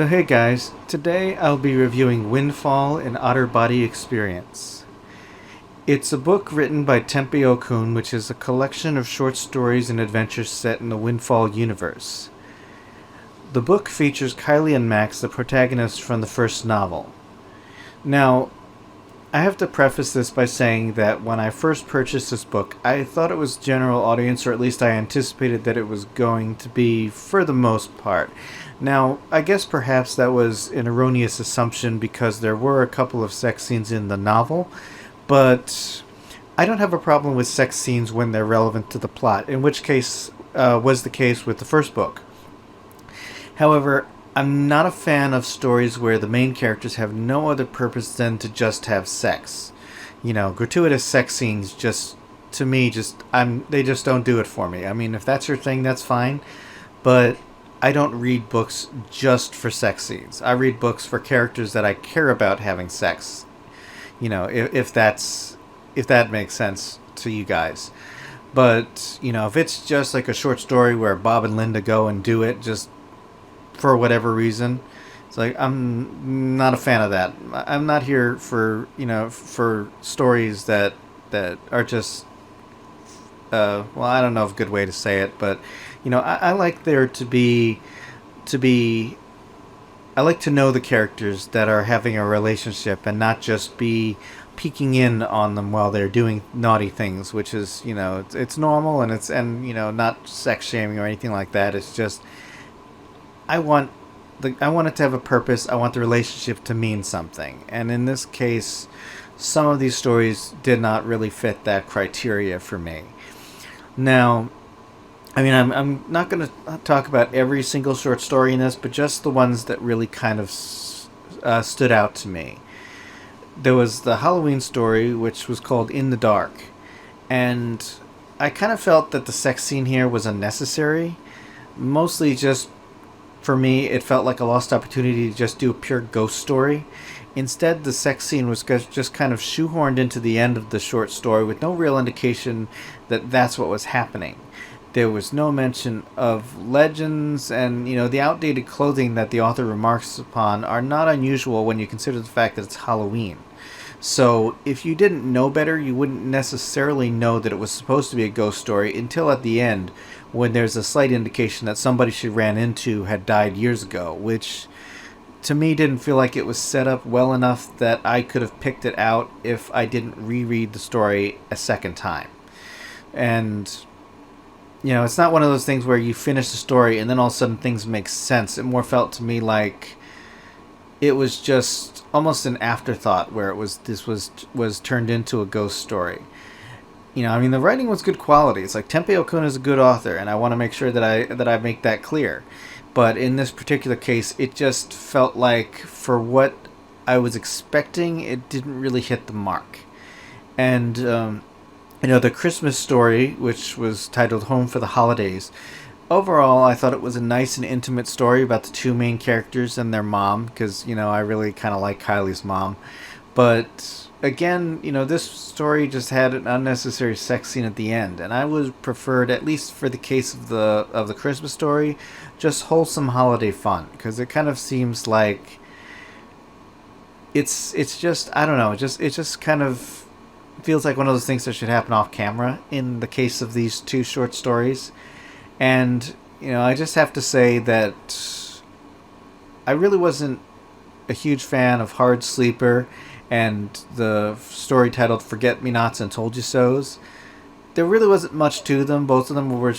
So hey guys, today I'll be reviewing Windfall, an Otter Body Experience. It's a book written by Tempe O'Kun, which is a collection of short stories and adventures set in the Windfall universe. The book features Kylie and Max, the protagonists from the first novel. Now, I have to preface this by saying that when I first purchased this book, I thought it was general audience, or at least I anticipated that it was going to be for the most part. Now, I guess perhaps that was an erroneous assumption because there were a couple of sex scenes in the novel, but I don't have a problem with sex scenes when they're relevant to the plot, in which case was the case with the first book. However, I'm not a fan of stories where the main characters have no other purpose than to just have sex. You know, gratuitous sex scenes just, to me, they just don't do it for me. I mean, if that's your thing, that's fine, but I don't read books just for sex scenes. I read books for characters that I care about having sex. You know, if that makes sense to you guys. But, you know, if it's just like a short story where Bob and Linda go and do it just for whatever reason, it's like I'm not a fan of that. I'm not here for, for stories that are just well, I don't know a good way to say it, but I like there to be I like to know the characters that are having a relationship and not just be peeking in on them while they're doing naughty things, which is, it's normal, and not sex shaming or anything like that. It's just I want it to have a purpose. I want the relationship to mean something. And in this case, some of these stories did not really fit that criteria for me. Now, I mean, I'm not going to talk about every single short story in this, but just the ones that really kind of stood out to me. There was the Halloween story, which was called In the Dark. And I kind of felt that the sex scene here was unnecessary. Mostly just, for me, it felt like a lost opportunity to just do a pure ghost story. Instead, the sex scene was just kind of shoehorned into the end of the short story with no real indication that that's what was happening. There was no mention of legends, and the outdated clothing that the author remarks upon are not unusual when you consider the fact that it's Halloween. So if you didn't know better, you wouldn't necessarily know that it was supposed to be a ghost story until at the end, when there's a slight indication that somebody she ran into had died years ago, which to me didn't feel like it was set up well enough that I could have picked it out if I didn't reread the story a second time. And it's not one of those things where you finish the story and then all of a sudden things make sense. It more felt to me like it was just almost an afterthought where this was turned into a ghost story. I mean, the writing was good quality. It's like Tempe O'Kun is a good author, and I want to make sure that I make that clear. But in this particular case, it just felt like for what I was expecting, it didn't really hit the mark. And the Christmas story, which was titled Home for the Holidays, overall, I thought it was a nice and intimate story about the two main characters and their mom, because, I really kind of like Kylie's mom. But again, this story just had an unnecessary sex scene at the end, and I would preferred, at least for the case of the Christmas story, just wholesome holiday fun, because it kind of seems like it's just, I don't know, it just kind of feels like one of those things that should happen off camera in the case of these two short stories. And I just have to say that I really wasn't a huge fan of Hard Sleeper and the story titled Forget Me Nots and Told You So's. There really wasn't much to them. Both of them were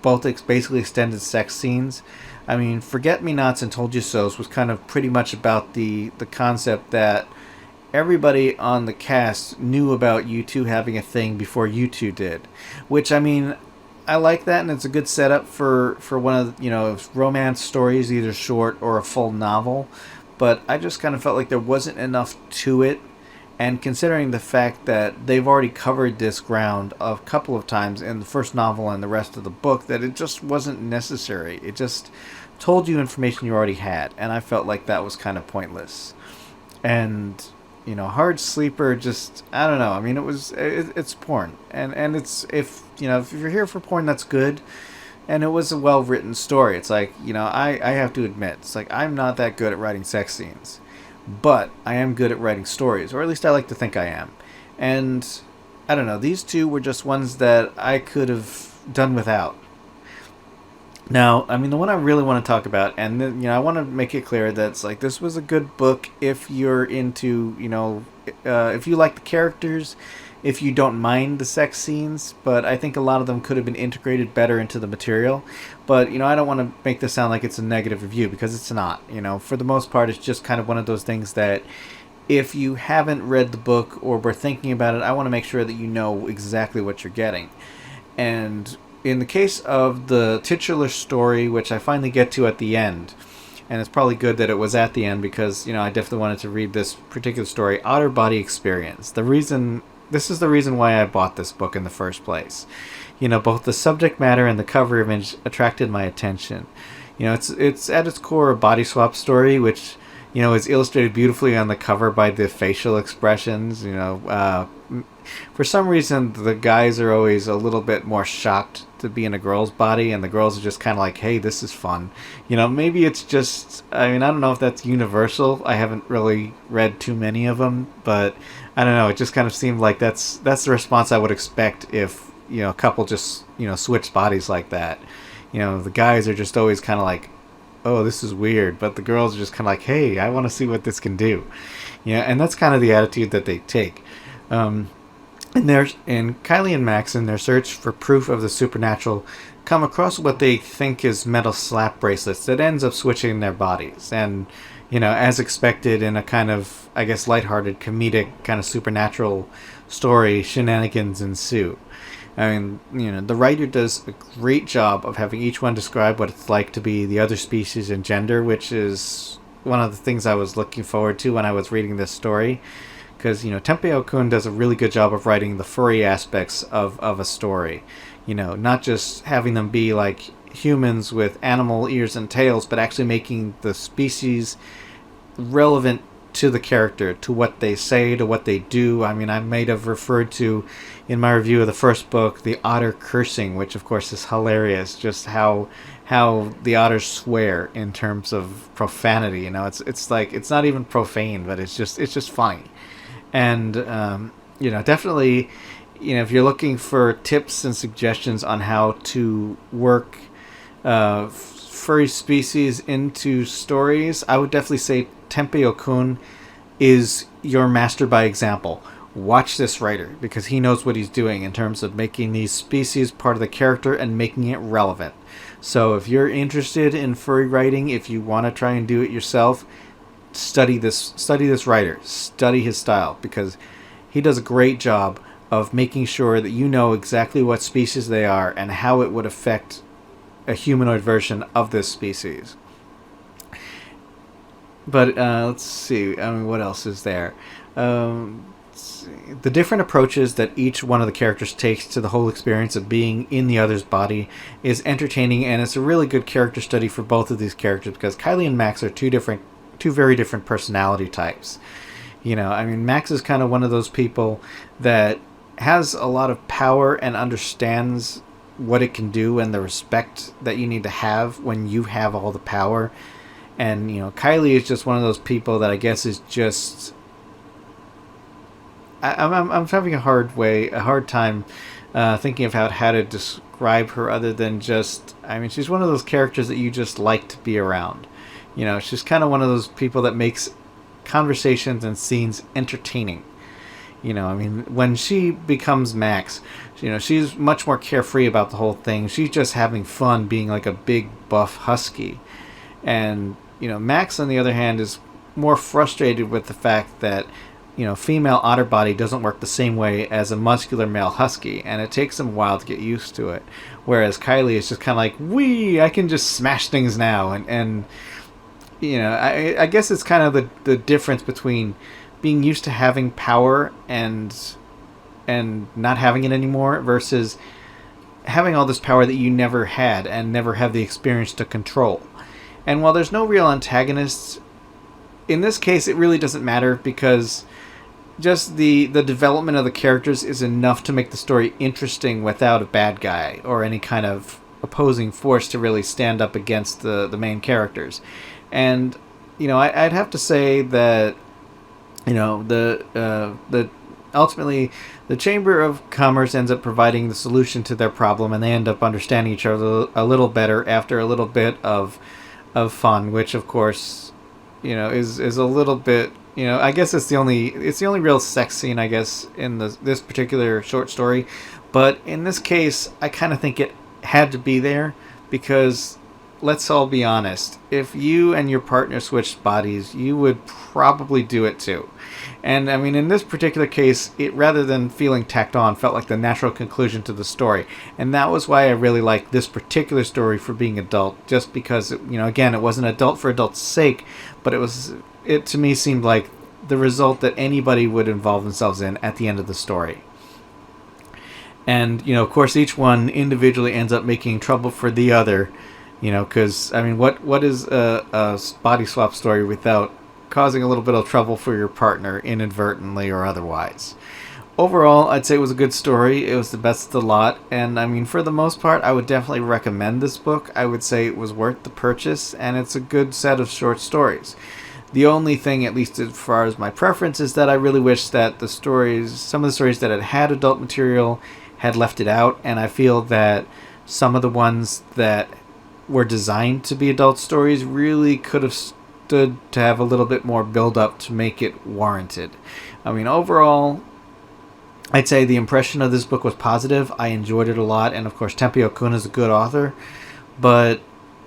basically extended sex scenes. I mean, Forget Me Nots and Told You So's was kind of pretty much about the concept that everybody on the cast knew about you two having a thing before you two did. Which, I mean, I like that, and it's a good setup for one of, romance stories, either short or a full novel. But I just kind of felt like there wasn't enough to it. And considering the fact that they've already covered this ground a couple of times in the first novel and the rest of the book, that it just wasn't necessary. It just told you information you already had, and I felt like that was kind of pointless. And Hard Sleeper, just, I don't know. I mean, it's porn, and it's, if you're here for porn, that's good. and it was a well written story. It's like, I have to admit, it's like I'm not that good at writing sex scenes, but I am good at writing stories, or at least I like to think I am. And I don't know, these two were just ones that I could have done without. Now, I mean, the one I really want to talk about, and then, I want to make it clear that it's like this was a good book if you're into, if you like the characters, if you don't mind the sex scenes, but I think a lot of them could have been integrated better into the material. But, I don't want to make this sound like it's a negative review, because it's not. For the most part, it's just kind of one of those things that if you haven't read the book or were thinking about it, I want to make sure that you know exactly what you're getting. And in the case of the titular story, which I finally get to at the end, and it's probably good that it was at the end because, I definitely wanted to read this particular story, Otter Body Experience. This is the reason why I bought this book in the first place. Both the subject matter and the cover image attracted my attention. It's at its core a body swap story, which, is illustrated beautifully on the cover by the facial expressions. For some reason, the guys are always a little bit more shocked to be in a girl's body, and the girls are just kind of like, hey, this is fun. Maybe it's just, I don't know if that's universal. I haven't really read too many of them, but I don't know. It just kind of seemed like that's the response I would expect if, a couple just, switched bodies like that. The guys are just always kind of like, oh, this is weird, but the girls are just kind of like, hey, I want to see what this can do. And that's kind of the attitude that they take. And Kylie and Max, in their search for proof of the supernatural, come across what they think is metal slap bracelets that ends up switching their bodies. And, as expected in a kind of, I guess, lighthearted, comedic, kind of supernatural story, shenanigans ensue. The writer does a great job of having each one describe what it's like to be the other species and gender, which is one of the things I was looking forward to when I was reading this story. Because, Tempe O'Kun does a really good job of writing the furry aspects of a story. Not just having them be like humans with animal ears and tails, but actually making the species relevant to the character, to what they say, to what they do. I might have referred to, in my review of the first book, the otter cursing, which of course is hilarious, just how the otters swear in terms of profanity. It's like, it's not even profane, but it's just funny. And, definitely, if you're looking for tips and suggestions on how to work furry species into stories, I would definitely say Tempe O'Kun is your master by example. Watch this writer, because he knows what he's doing in terms of making these species part of the character and making it relevant. So if you're interested in furry writing, if you want to try and do it yourself, study this writer, study his style, because he does a great job of making sure that you know exactly what species they are and how it would affect a humanoid version of this species. But let's see, what else is there? The different approaches that each one of the characters takes to the whole experience of being in the other's body is entertaining, and it's a really good character study for both of these characters, because Kylie and Max are two very different personality types. Max is kind of one of those people that has a lot of power and understands what it can do and the respect that you need to have when you have all the power. And, Kylie is just one of those people that I guess is just... I'm having a hard time thinking of how to describe her other than just... she's one of those characters that you just like to be around. She's kind of one of those people that makes conversations and scenes entertaining. When she becomes Max, she's much more carefree about the whole thing. She's just having fun being like a big, buff husky. And, Max, on the other hand, is more frustrated with the fact that, female otter body doesn't work the same way as a muscular male husky, and it takes him a while to get used to it. Whereas Kylie is just kind of like, wee, I can just smash things now. And I guess it's kind of the difference between being used to having power and not having it anymore versus having all this power that you never had and never have the experience to control. And while there's no real antagonists, in this case it really doesn't matter, because just the development of the characters is enough to make the story interesting without a bad guy or any kind of opposing force to really stand up against the main characters. And I'd have to say that the ultimately the Chamber of Commerce ends up providing the solution to their problem, and they end up understanding each other a little better after a little bit of fun, which of course is a little bit. I guess it's the only real sex scene, I guess, in this particular short story. But in this case, I kind of think it had to be there because, let's all be honest, if you and your partner switched bodies, you would probably do it too. And I mean, in this particular case, it, rather than feeling tacked on, felt like the natural conclusion to the story. And that was why I really liked this particular story for being adult, just because, again, it wasn't adult for adult's sake, but it to me seemed like the result that anybody would involve themselves in at the end of the story. And, of course, each one individually ends up making trouble for the other, because, I mean, what is a body swap story without causing a little bit of trouble for your partner, inadvertently or otherwise? Overall, I'd say it was a good story. It was the best of the lot, and I mean, for the most part, I would definitely recommend this book. I would say it was worth the purchase, and it's a good set of short stories. The only thing, at least as far as my preference, is that I really wish that some of the stories that had adult material had left it out, and I feel that some of the ones that were designed to be adult stories really could have stood to have a little bit more build up to make it warranted. I mean, overall, I'd say the impression of this book was positive. I enjoyed it a lot, and of course Tempe O'Kun is a good author, but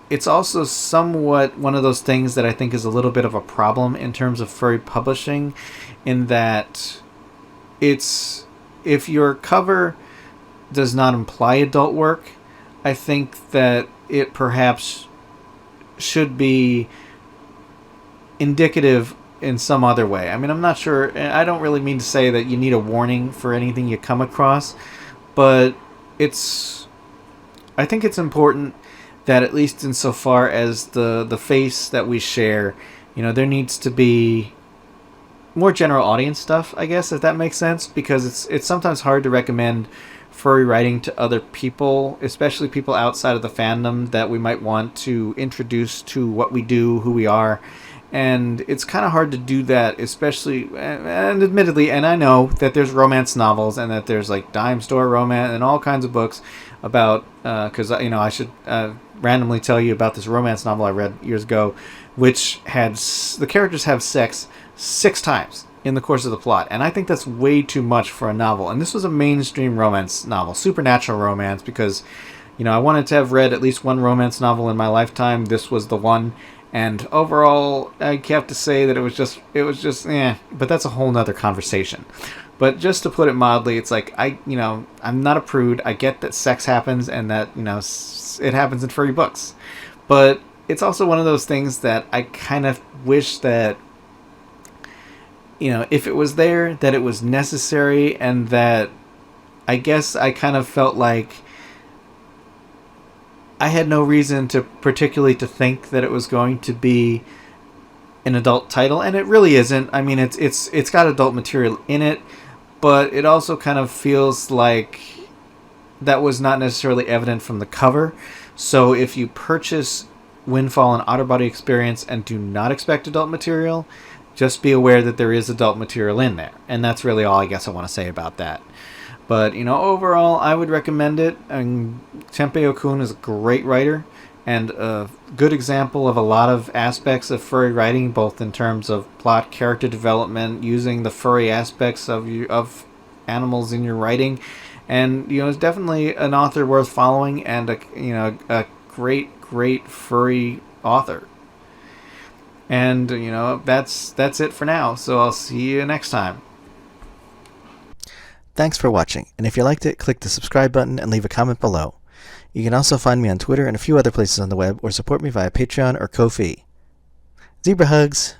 it's also somewhat one of those things that I think is a little bit of a problem in terms of furry publishing, in that if your cover does not imply adult work, I think that it perhaps should be indicative in some other way. I mean, I'm not sure. I don't really mean to say that you need a warning for anything you come across, but I think it's important that, at least insofar as the face that we share, there needs to be more general audience stuff, I guess, if that makes sense, because it's sometimes hard to recommend furry writing to other people, especially people outside of the fandom that we might want to introduce to what we do, who we are. And it's kind of hard to do that, especially, and admittedly, and I know that there's romance novels and that there's like dime store romance and all kinds of books about, because, I should randomly tell you about this romance novel I read years ago, which had, the characters have sex 6 times in the course of the plot, and I think that's way too much for a novel. And this was a mainstream romance novel, supernatural romance, because I wanted to have read at least one romance novel in my lifetime. This was the one, and overall I have to say that it was just but that's a whole nother conversation. But just to put it mildly, it's like I'm not a prude. I get that sex happens and that it happens in furry books, but it's also one of those things that I kind of wish that if it was there, that it was necessary, and that I guess I kind of felt like I had no reason to particularly to think that it was going to be an adult title, and it really isn't. I mean, it's got adult material in it, but it also kind of feels like that was not necessarily evident from the cover. So if you purchase Windfall and Otter Body Experience and do not expect adult material, just be aware that there is adult material in there. And that's really all I guess I want to say about that. But, overall, I would recommend it. And Tempe O'Kun is a great writer and a good example of a lot of aspects of furry writing, both in terms of plot, character development, using the furry aspects of animals in your writing. And, it's definitely an author worth following, and a great furry author. And, that's it for now. So I'll see you next time. Thanks for watching, and if you liked it, click the subscribe button and leave a comment below. You can also find me on Twitter and a few other places on the web, or support me via Patreon or Ko-fi. Zebra hugs!